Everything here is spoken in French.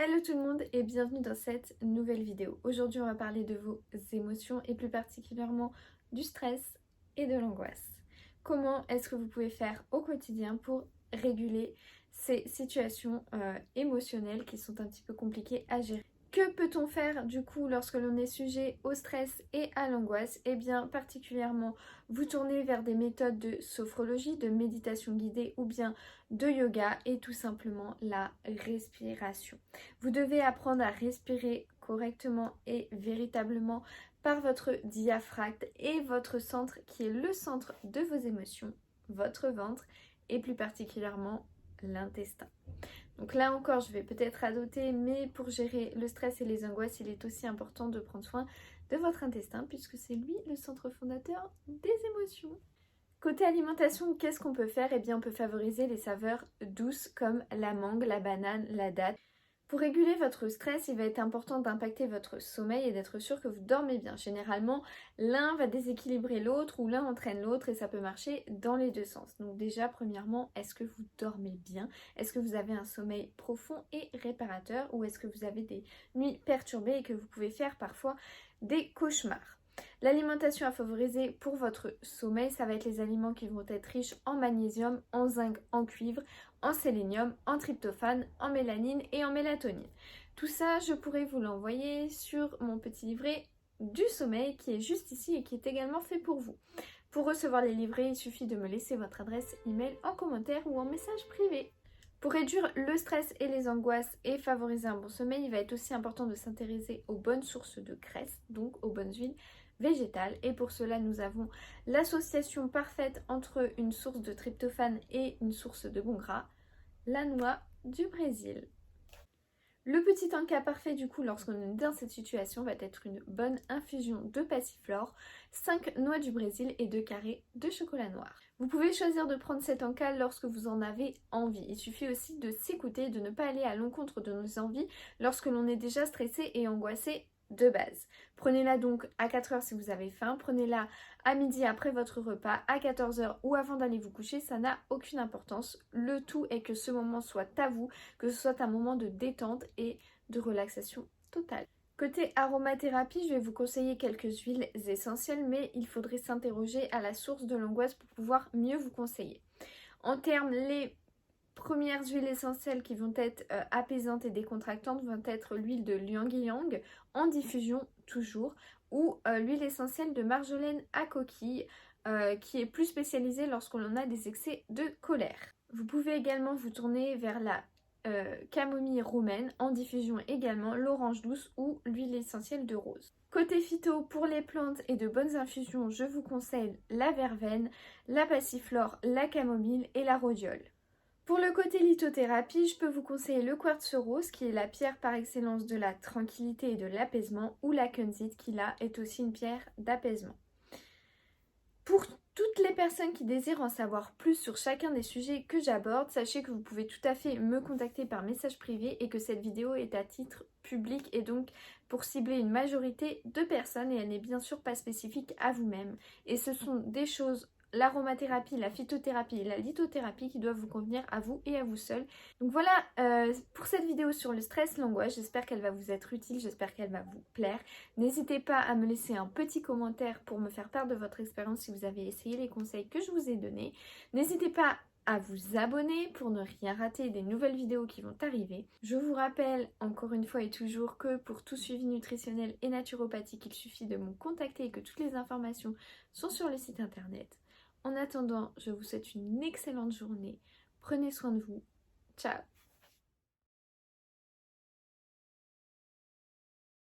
Hello tout le monde et bienvenue dans cette nouvelle vidéo. Aujourd'hui on va parler de vos émotions et plus particulièrement du stress et de l'angoisse. Comment est-ce que vous pouvez faire au quotidien pour réguler ces situations émotionnelles qui sont un petit peu compliquées à gérer? Que peut-on faire du coup lorsque l'on est sujet au stress et à l'angoisse? Eh bien particulièrement vous tournez vers des méthodes de sophrologie, de méditation guidée ou bien de yoga et tout simplement la respiration. Vous devez apprendre à respirer correctement et véritablement par votre diaphragme et votre centre qui est le centre de vos émotions, votre ventre et plus particulièrement l'intestin. Donc là encore, je vais peut-être adopter, mais pour gérer le stress et les angoisses, il est aussi important de prendre soin de votre intestin puisque c'est lui le centre fondateur des émotions. Côté alimentation, qu'est-ce qu'on peut faire? Eh bien, on peut favoriser les saveurs douces comme la mangue, la banane, la date. Pour réguler votre stress, il va être important d'impacter votre sommeil et d'être sûr que vous dormez bien. Généralement, l'un va déséquilibrer l'autre ou l'un entraîne l'autre et ça peut marcher dans les deux sens. Donc déjà, premièrement, est-ce que vous dormez bien? Est-ce que vous avez un sommeil profond et réparateur ou est-ce que vous avez des nuits perturbées et que vous pouvez faire parfois des cauchemars? L'alimentation à favoriser pour votre sommeil, ça va être les aliments qui vont être riches en magnésium, en zinc, en cuivre, en sélénium, en tryptophane, en mélanine et en mélatonine. Tout ça, je pourrais vous l'envoyer sur mon petit livret du sommeil qui est juste ici et qui est également fait pour vous. Pour recevoir les livrets, il suffit de me laisser votre adresse email en commentaire ou en message privé. Pour réduire le stress et les angoisses et favoriser un bon sommeil, il va être aussi important de s'intéresser aux bonnes sources de graisse, donc aux bonnes huiles végétales. Et pour cela, nous avons l'association parfaite entre une source de tryptophane et une source de bon gras, la noix du Brésil. Le petit encas parfait du coup lorsqu'on est dans cette situation va être une bonne infusion de passiflore, 5 noix du Brésil et 2 carrés de chocolat noir. Vous pouvez choisir de prendre cet encas lorsque vous en avez envie. Il suffit aussi de s'écouter et de ne pas aller à l'encontre de nos envies lorsque l'on est déjà stressé et angoissé de base. Prenez-la donc à 4h si vous avez faim, prenez-la à midi après votre repas, à 14h ou avant d'aller vous coucher, ça n'a aucune importance. Le tout est que ce moment soit à vous, que ce soit un moment de détente et de relaxation totale. Côté aromathérapie, je vais vous conseiller quelques huiles essentielles, mais il faudrait s'interroger à la source de l'angoisse pour pouvoir mieux vous conseiller. En termes, les premières huiles essentielles qui vont être apaisantes et décontractantes vont être l'huile de Liang-Ylang en diffusion toujours ou l'huile essentielle de marjolaine à coquille qui est plus spécialisée lorsqu'on a des excès de colère. Vous pouvez également vous tourner vers la camomille roumaine en diffusion également, l'orange douce ou l'huile essentielle de rose. Côté phyto, pour les plantes et de bonnes infusions, je vous conseille la verveine, la passiflore, la camomille et la rhodiole. Pour le côté lithothérapie, je peux vous conseiller le quartz rose qui est la pierre par excellence de la tranquillité et de l'apaisement ou la kunzite qui là est aussi une pierre d'apaisement. Pour toutes les personnes qui désirent en savoir plus sur chacun des sujets que j'aborde, sachez que vous pouvez tout à fait me contacter par message privé et que cette vidéo est à titre public et donc pour cibler une majorité de personnes et elle n'est bien sûr pas spécifique à vous-même. Et ce sont des choses, l'aromathérapie, la phytothérapie et la lithothérapie qui doivent vous convenir à vous et à vous seul. Donc voilà pour cette vidéo sur le stress, l'angoisse, j'espère qu'elle va vous être utile, j'espère qu'elle va vous plaire. N'hésitez pas à me laisser un petit commentaire pour me faire part de votre expérience si vous avez essayé les conseils que je vous ai donnés. N'hésitez pas à vous abonner pour ne rien rater des nouvelles vidéos qui vont arriver. Je vous rappelle encore une fois et toujours que pour tout suivi nutritionnel et naturopathique, il suffit de me contacter et que toutes les informations sont sur le site internet. En attendant, je vous souhaite une excellente journée. Prenez soin de vous. Ciao!